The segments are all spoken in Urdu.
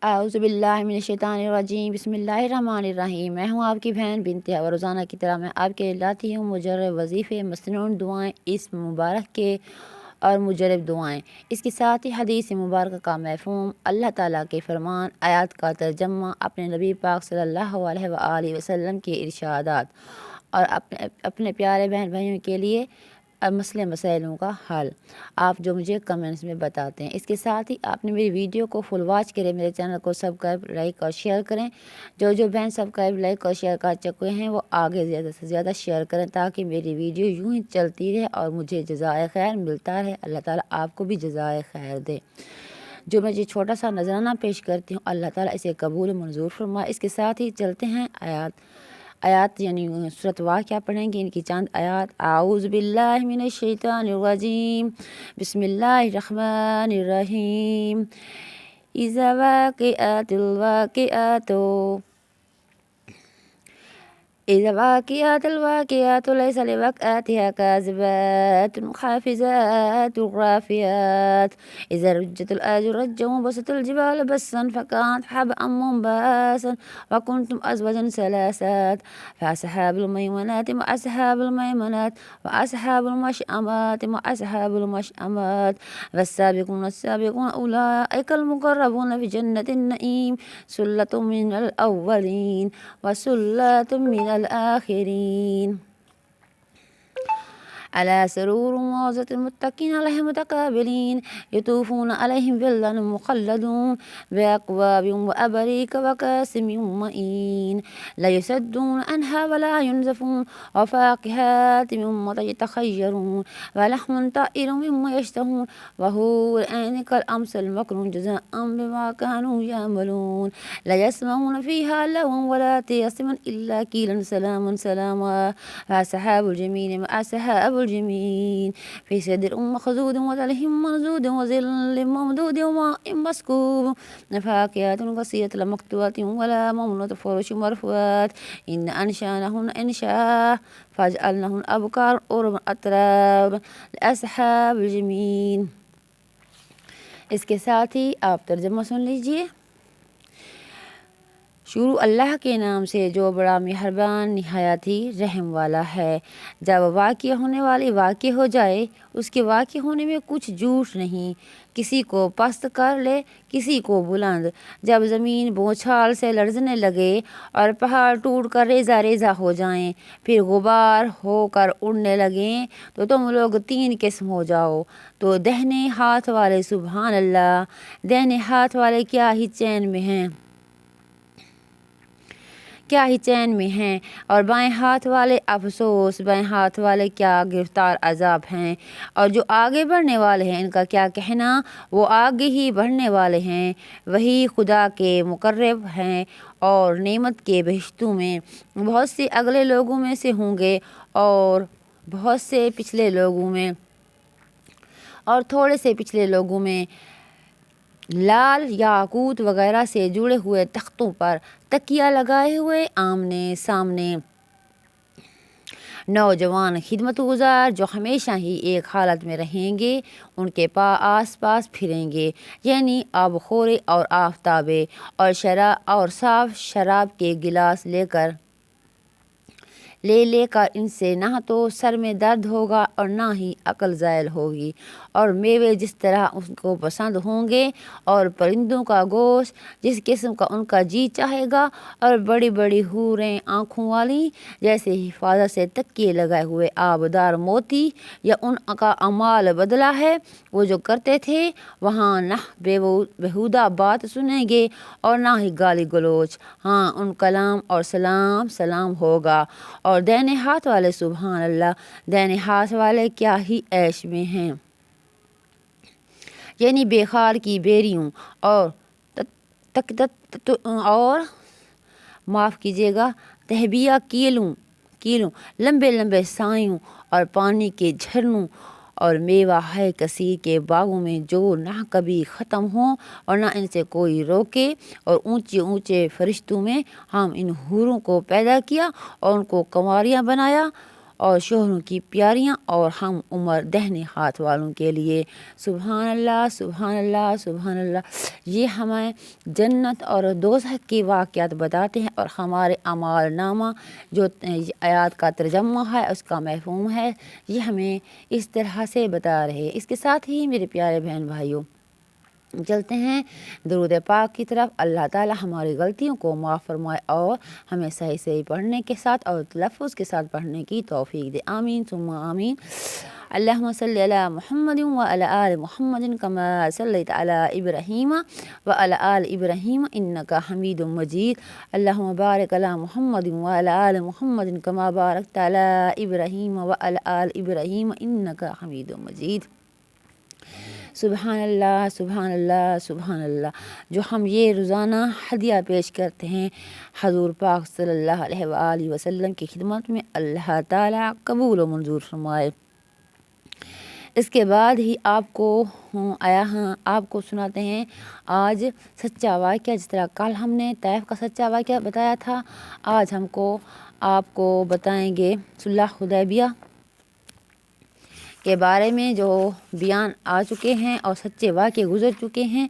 اعوذ باللہ من الشیطان الرجیم، بسم اللہ الرحمن الرحیم۔ میں ہوں آپ کی بہن بنت اور روزانہ کی طرح میں آپ کے لیے لاتی ہوں مجرب وظیفے، مسنون دعائیں، اس مبارک کے اور مجرب دعائیں، اس کے ساتھ ہی حدیث مبارکہ کا مفہوم، اللہ تعالیٰ کے فرمان، آیات کا ترجمہ، اپنے نبی پاک صلی اللہ علیہ وآلہ وسلم کے ارشادات اور اپنے پیارے بہن بھائیوں کے لیے مسئلے مسائلوں کا حل، آپ جو مجھے کمنٹس میں بتاتے ہیں۔ اس کے ساتھ ہی آپ نے میری ویڈیو کو فل واچ کریں، میرے چینل کو سبسکرائب، لائک اور شیئر کریں۔ جو بہن سبسکرائب، لائک اور شیئر کر چکے ہیں وہ آگے زیادہ سے زیادہ شیئر کریں تاکہ میری ویڈیو یوں ہی چلتی رہے اور مجھے جزائے خیر ملتا رہے۔ اللہ تعالیٰ آپ کو بھی جزائے خیر دے۔ جو میں چھوٹا سا نذرانہ پیش کرتی ہوں، اللہ تعالیٰ اسے قبول منظور فرمائے۔ اس کے ساتھ ہی چلتے ہیں آیات یعنی سورۃ واقعہ پڑھیں گے، ان کی چند آیات۔ اعوذ باللہ من الشیطان الرجیم، بسم اللہ الرحمن الرحیم۔ اذا واقعت الواقعات ليس لوقعتها كاذبات خافضات رافعات إذا رجت الأرض رجا وبست الجبال بسا فكانت هباء منبثا وكنتم أزواجا ثلاثا فأصحاب الميمنة وأصحاب الميمنات وأصحاب المشأمات والسابقون السابقون أولئك المقربون في جنة النعيم ثلة من الأولين وثلة من الآخرين على سرور موضونة متكئين عليها متقابلين يطوفون عليهم ولدان مخلدون بأكواب وأباريك وكأس من معين لا يصدون عنها ولا ينزفون وفاكهة مما يتخيرون ولحم طائر مما يشتهون وحور العين كالأمثل المكنون جزاء بما كانوا يعملون لا يسمعون فيها لغوا ولا تأثيما إلا قيلا سلاما سلاما وأصحاب اليمين ما أصحاب اليمين في سدر مخضود وطلح منضود وظل ممدود وماء مسكوب فاكهة كثيرة لا مقطوعة ولا ممنوعة فرش مرفوعات إن أنشأناهن إنشاء فجعلناهن أبكار عربا أترابا لأصحاب اليمين۔ اس کے ساتھ ہی آپ ترجمہ سن لیجئے۔ شروع اللہ کے نام سے جو بڑا مہربان نہایت ہی رحم والا ہے۔ جب واقع ہونے والی واقع ہو جائے، اس کے واقع ہونے میں کچھ جھوٹ نہیں، کسی کو پست کر لے، کسی کو بلند۔ جب زمین بوچھال سے لرزنے لگے اور پہاڑ ٹوٹ کر ریزہ ریزہ ہو جائیں، پھر غبار ہو کر اڑنے لگیں، تو تم لوگ تین قسم ہو جاؤ۔ تو دہنے ہاتھ والے سبحان اللہ، دہنے ہاتھ والے کیا ہی چین میں ہیں، اور بائیں ہاتھ والے افسوس، بائیں ہاتھ والے کیا گرفتار عذاب ہیں، اور جو آگے بڑھنے والے ہیں ان کا کیا کہنا، وہ آگے ہی بڑھنے والے ہیں، وہی خدا کے مقرب ہیں، اور نعمت کے بہشتوں میں بہت سے اگلے لوگوں میں سے ہوں گے اور بہت سے پچھلے لوگوں میں اور تھوڑے سے پچھلے لوگوں میں، لال یاقوت وغیرہ سے جڑے ہوئے تختوں پر تکیہ لگائے ہوئے آمنے سامنے نوجوان خدمت گزار جو ہمیشہ ہی ایک حالت میں رہیں گے، ان کے آس پاس پھریں گے، یعنی آب خورے اور آفتابے اور صاف شراب کے گلاس لے کر ان سے نہ تو سر میں درد ہوگا اور نہ ہی عقل زائل ہوگی، اور میوے جس طرح ان کو پسند ہوں گے، اور پرندوں کا گوشت جس قسم کا ان کا جی چاہے گا، اور بڑی بڑی حوریں آنکھوں والی جیسے حفاظت سے تکیے لگائے ہوئے آبدار موتی، یا ان کا اعمال بدلہ ہے وہ جو کرتے تھے۔ وہاں نہ بیہودہ بات سنیں گے اور نہ ہی گالی گلوچ، ہاں ان کلام اور سلام ہوگا۔ اور دائیں ہاتھ والے سبحان اللہ، دائیں ہاتھ والے کیا ہی عیش میں ہیں، یعنی بے خار کی بیریوں اور معاف کیجیے گا تہبیہ کیلوں، لمبے لمبے سایوں اور پانی کے جھرنوں، اور میوہ ہے کثیر کے باغوں میں جو نہ کبھی ختم ہوں اور نہ ان سے کوئی روکے، اور اونچے اونچے فرشتوں میں ہم ان حوروں کو پیدا کیا اور ان کو کنواریاں بنایا، اور شوہروں کی پیاریاں اور ہم عمر دہنے ہاتھ والوں کے لیے۔ سبحان اللہ سبحان اللہ سبحان اللہ۔ یہ ہمیں جنت اور دوزخ کے واقعات بتاتے ہیں اور ہمارے اعمال نامہ جو آیات کا ترجمہ ہے اس کا مفہوم ہے یہ ہمیں اس طرح سے بتا رہے۔ اس کے ساتھ ہی میرے پیارے بہن بھائیوں چلتے ہیں درود پاک کی طرف۔ اللہ تعالی ہماری غلطیوں کو معاف فرمائے اور ہمیں صحیح صحیح پڑھنے کے ساتھ اور تلفظ کے ساتھ پڑھنے کی توفیق دے، آمین ثم آمین۔ اللہم صلی علی محمد وعلی آل محمد کما صلیت علی ابراہیم وعلی آل ابراہیم انک حمید مجید۔ اللہم بارک علی محمد وعلی آل محمد کما بارکت علی ابراہیم وعلی آل ابراہیم انک حمید مجید۔ سبحان اللہ سبحان اللہ سبحان اللہ۔ جو ہم یہ روزانہ ہدیہ پیش کرتے ہیں حضور پاک صلی اللہ علیہ وآلہ وسلم کی خدمت میں، اللہ تعالیٰ قبول و منظور فرمائے۔ اس کے بعد ہی آپ کو سناتے ہیں آج سچا واقعہ۔ جس طرح کل ہم نے طائف کا سچا واقعہ بتایا تھا، آج آپ کو بتائیں گے صلح حدیبیہ کے بارے میں جو بیان آ چکے ہیں اور سچے واقعے گزر چکے ہیں،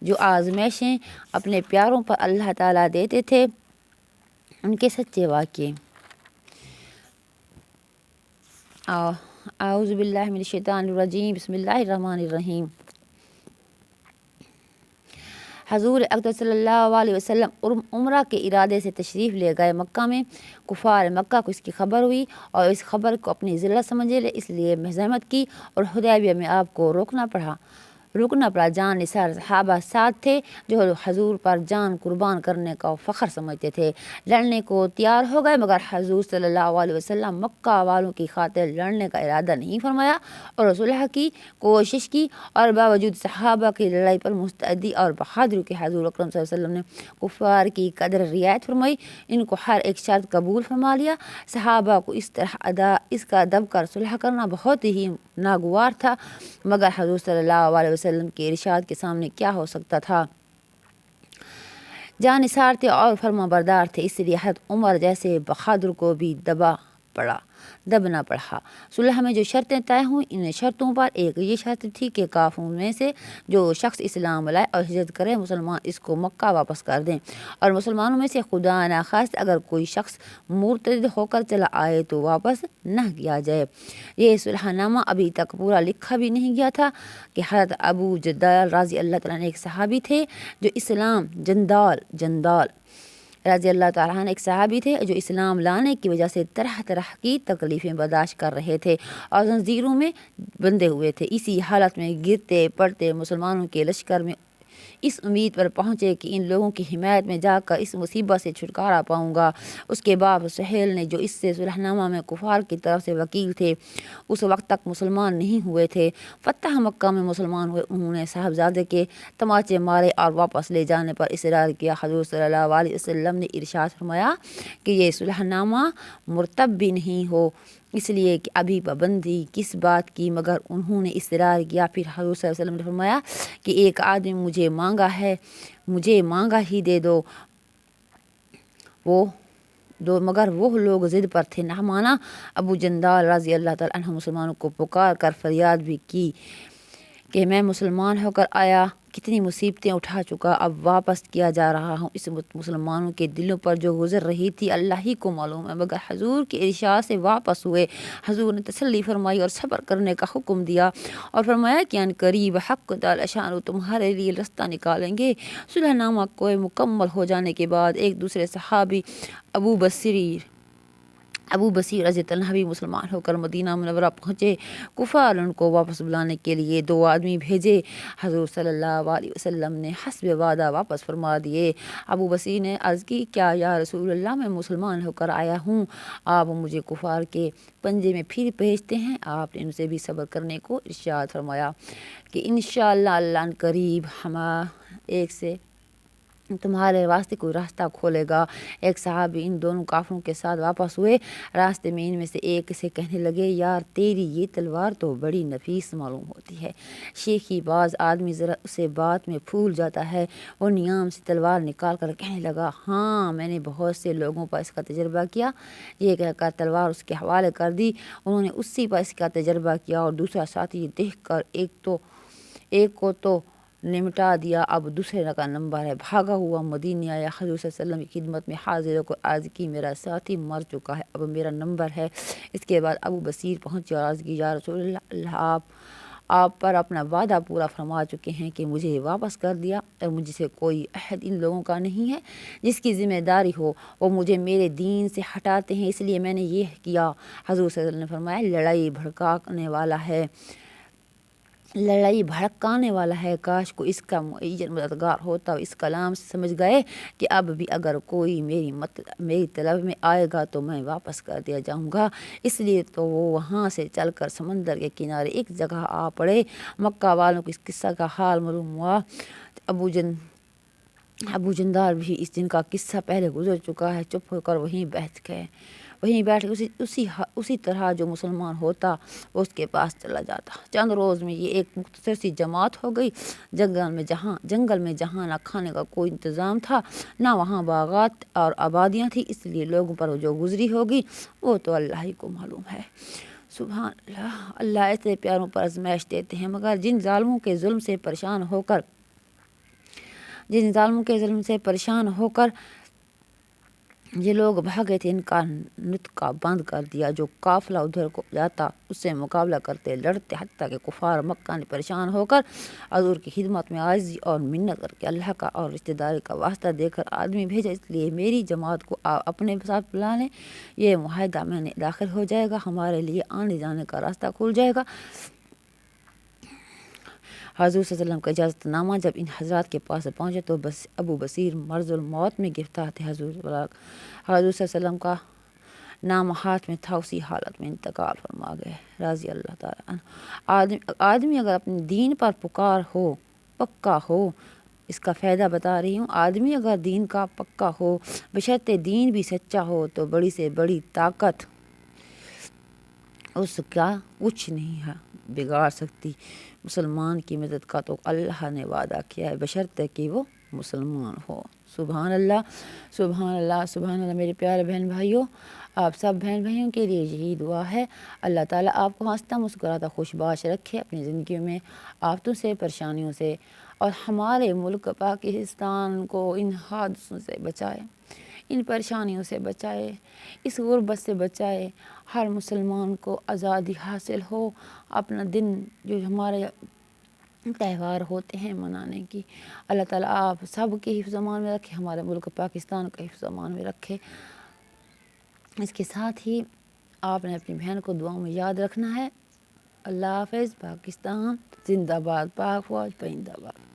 جو آزمائشیں اپنے پیاروں پر اللہ تعالیٰ دیتے تھے ان کے سچے واقعے۔ اعوذ باللہ من الشیطان الرجیم، بسم اللہ الرحمن الرحیم۔ حضور اقدس صلی اللہ علیہ وسلم عمرہ کے ارادے سے تشریف لے گئے مکہ میں۔ کفار مکہ کو اس کی خبر ہوئی اور اس خبر کو اپنی ذلت سمجھے، اس لیے مزاحمت کی اور حدیبیہ میں آپ کو رکنا پڑا۔ جان نثار صحابہ ساتھ تھے جو حضور پر جان قربان کرنے کا فخر سمجھتے تھے۔ لڑنے کو تیار ہو گئے مگر حضور صلی اللہ علیہ وسلم مکہ والوں کی خاطر لڑنے کا ارادہ نہیں فرمایا اور صلح کی کوشش کی، اور باوجود صحابہ کی لڑائی پر مستعدی اور بہادری کے حضور اکرم صلی اللہ علیہ وسلم نے کفار کی قدر رعایت فرمائی، ان کو ہر ایک شرط قبول فرما لیا۔ صحابہ کو اس کا دب کر صلح کرنا بہت ہی ناگوار تھا، مگر حضور صلی اللہ علیہ وسلم کے ارشاد کے سامنے کیا ہو سکتا تھا۔ جان نثار تھے اور فرما بردار تھے، اس لیے حضرت عمر جیسے بہادر کو بھی دبنا پڑا۔ صلح میں جو شرطیں طے ہوئیں ان شرطوں پر ایک یہ شرط تھی کہ کافروں میں سے جو شخص اسلام لائے اور ہجرت کرے مسلمان اس کو مکہ واپس کر دیں، اور مسلمانوں میں سے خدا نخواستہ اگر کوئی شخص مرتد ہو کر چلا آئے تو واپس نہ کیا جائے۔ یہ صلح نامہ ابھی تک پورا لکھا بھی نہیں گیا تھا کہ حضرت ابو جندال رضی اللہ تعالیٰ عنہ ایک صحابی تھے جو جندال رضی اللہ تعالیٰ عنہ ایک صحابی تھے جو اسلام لانے کی وجہ سے طرح طرح کی تکلیفیں برداشت کر رہے تھے اور زنجیروں میں بندھے ہوئے تھے۔ اسی حالت میں گرتے پڑتے مسلمانوں کے لشکر میں اس امید پر پہنچے کہ ان لوگوں کی حمایت میں جا کر اس مصیبت سے چھٹکارا پاؤں گا۔ اس کے بعد سہیل نے جو اس سے صلح نامہ میں کفار کی طرف سے وکیل تھے اس وقت تک مسلمان نہیں ہوئے تھے، فتح مکہ میں مسلمان ہوئے۔ انہوں نے صاحبزادے کے تماچے مارے اور واپس لے جانے پر اصرار کیا۔ حضور صلی اللہ علیہ وسلم نے ارشاد فرمایا کہ یہ صلح نامہ مرتب بھی نہیں ہو، اس لیے کہ ابھی پابندی کس بات کی، مگر انہوں نے اصرار کیا۔ پھر حضور صلی اللہ علیہ وسلم نے فرمایا کہ ایک آدمی مجھے مانگا ہی دے دو، مگر وہ لوگ ضد پر تھے، نہ مانا۔ ابو جندال رضی اللہ تعالیٰ عنہ مسلمانوں کو پکار کر فریاد بھی کی کہ میں مسلمان ہو کر آیا، کتنی مصیبتیں اٹھا چکا، اب واپس کیا جا رہا ہوں۔ اس مسلمانوں کے دلوں پر جو گزر رہی تھی اللہ ہی کو معلوم ہے، مگر حضور کے ارشاد سے واپس ہوئے۔ حضور نے تسلی فرمائی اور صبر کرنے کا حکم دیا اور فرمایا کہ ان قریب حق تعالی شان تمہارے لیے رستہ نکالیں گے۔ صلح نامہ کو مکمل ہو جانے کے بعد ایک دوسرے صحابی ابو بصیر رضی اللہ عنہ بھی مسلمان ہو کر مدینہ منورہ پہنچے۔ کفار ان کو واپس بلانے کے لیے 2 آدمی بھیجے، حضور صلی اللہ علیہ وسلم نے حسب وعدہ واپس فرما دیے۔ ابو بصیر نے عرض کی، کیا یا رسول اللہ میں مسلمان ہو کر آیا ہوں، آپ مجھے کفار کے پنجے میں پھر بھیجتے ہیں؟ آپ نے ان سے بھی صبر کرنے کو ارشاد فرمایا کہ انشاءاللہ اللہ قریب ہم ایک سے تمہارے واسطے کوئی راستہ کھولے گا۔ ایک صحابی ان دونوں کافروں کے ساتھ واپس ہوئے۔ راستے میں ان میں سے ایک سے کہنے لگے، یار تیری یہ تلوار تو بڑی نفیس معلوم ہوتی ہے۔ شیخی باز آدمی ذرا اسے بات میں پھول جاتا ہے۔ وہ نیام سے تلوار نکال کر کہنے لگا، ہاں میں نے بہت سے لوگوں پر اس کا تجربہ کیا۔ یہ کہہ کر تلوار اس کے حوالے کر دی۔ انہوں نے اسی پر اس کا تجربہ کیا اور دوسرا ساتھی دیکھ کر ایک کو تو نمٹا دیا، اب دوسرے کا نمبر ہے۔ بھاگا ہوا مدینے آیا، حضور صلی اللہ علیہ وسلم کی خدمت میں حاضر ہو کر عرض کی، میرا ساتھی مر چکا ہے، اب میرا نمبر ہے۔ اس کے بعد ابو بصیر پہنچے اور عرض کی، یا رسول اللہ آپ پر اپنا وعدہ پورا فرما چکے ہیں کہ مجھے واپس کر دیا، اور مجھ سے کوئی عہد ان لوگوں کا نہیں ہے جس کی ذمہ داری ہو، وہ مجھے میرے دین سے ہٹاتے ہیں، اس لیے میں نے یہ کیا۔ حضور صلی اللہ علیہ وسلم نے فرمایا، لڑائی بھڑکانے والا ہے، کاش کو اس کا معین مددگار ہوتا۔ اس کلام سے سمجھ گئے کہ اب بھی اگر کوئی میری طلب میں آئے گا تو میں واپس کر دیا جاؤں گا۔ اس لیے تو وہ وہاں سے چل کر سمندر کے کنارے ایک جگہ آ پڑے۔ مکہ والوں کو اس قصہ کا حال معلوم ہوا۔ ابو جندال بھی اس دن کا قصہ پہلے گزر چکا ہے، چپ ہو کر وہیں بیٹھ اسی طرح جو مسلمان ہوتا وہ اس کے پاس چلا جاتا۔ چند روز میں یہ ایک مختصر سی جماعت ہو گئی۔ جنگل میں جہاں نہ کھانے کا کوئی انتظام تھا، نہ وہاں باغات اور آبادیاں تھیں، اس لیے لوگوں پر جو گزری ہوگی وہ تو اللہ ہی کو معلوم ہے۔ سبحان اللہ، اللہ ایسے پیاروں پر آزمائش دیتے ہیں، مگر جن ظالموں کے ظلم سے پریشان ہو کر یہ لوگ بھاگے تھے، ان کا نطقہ بند کر دیا۔ جو قافلہ ادھر کو جاتا اس سے مقابلہ کرتے، لڑتے، حتیٰ کہ کفار مکہ نے پریشان ہو کر حضور کی خدمت میں عاجزی اور منت کر کے اللہ کا اور رشتہ داری کا واسطہ دے کر آدمی بھیجا، اس لیے میری جماعت کو آپ اپنے ساتھ بلا لیں، یہ معاہدہ میں نے داخل ہو جائے گا، ہمارے لیے آنے جانے کا راستہ کھل جائے گا۔ حضور صلی اللہ علیہ وسلم کا اجازت نامہ جب ان حضرات کے پاس پہنچے تو ابو بصیر مرض الموت میں گرفتار تھے۔ حضور صلی اللہ علیہ وسلم کا نامہ ہاتھ میں تھا، اسی حالت میں انتقال فرما گئے، رضی اللہ تعالیٰ عنہ۔ آدمی اگر اپنے دین پر پکا ہو، اس کا فائدہ بتا رہی ہوں، آدمی اگر دین کا پکا ہو، بشرطِ دین بھی سچا ہو، تو بڑی سے بڑی طاقت اس کا کچھ نہیں ہے بگاڑ سکتی۔ مسلمان کی مدد کا تو اللہ نے وعدہ کیا ہے، بشرطے کہ وہ مسلمان ہو۔ سبحان اللہ، سبحان اللہ، سبحان اللہ۔ میرے پیارے بہن بھائیوں، آپ سب بہن بھائیوں کے لیے یہی دعا ہے، اللہ تعالیٰ آپ کو ہنستا مسکراتا خوش باش رکھے، اپنی زندگی میں آفتوں سے، پریشانیوں سے، اور ہمارے ملک پاکستان کو ان حادثوں سے بچائے، ان پریشانیوں سے بچائے، اس غربت سے بچائے، ہر مسلمان کو آزادی حاصل ہو، اپنا دن جو ہمارے تہوار ہوتے ہیں منانے کی، اللہ تعالیٰ آپ سب کے حفظ امان میں رکھے، ہمارے ملک پاکستان کا حفظ امان میں رکھے۔ اس کے ساتھ ہی آپ نے اپنی بہن کو دعاؤں میں یاد رکھنا ہے۔ اللہ حافظ۔ پاکستان زندہ باد، پاک فوج پائندہ باد۔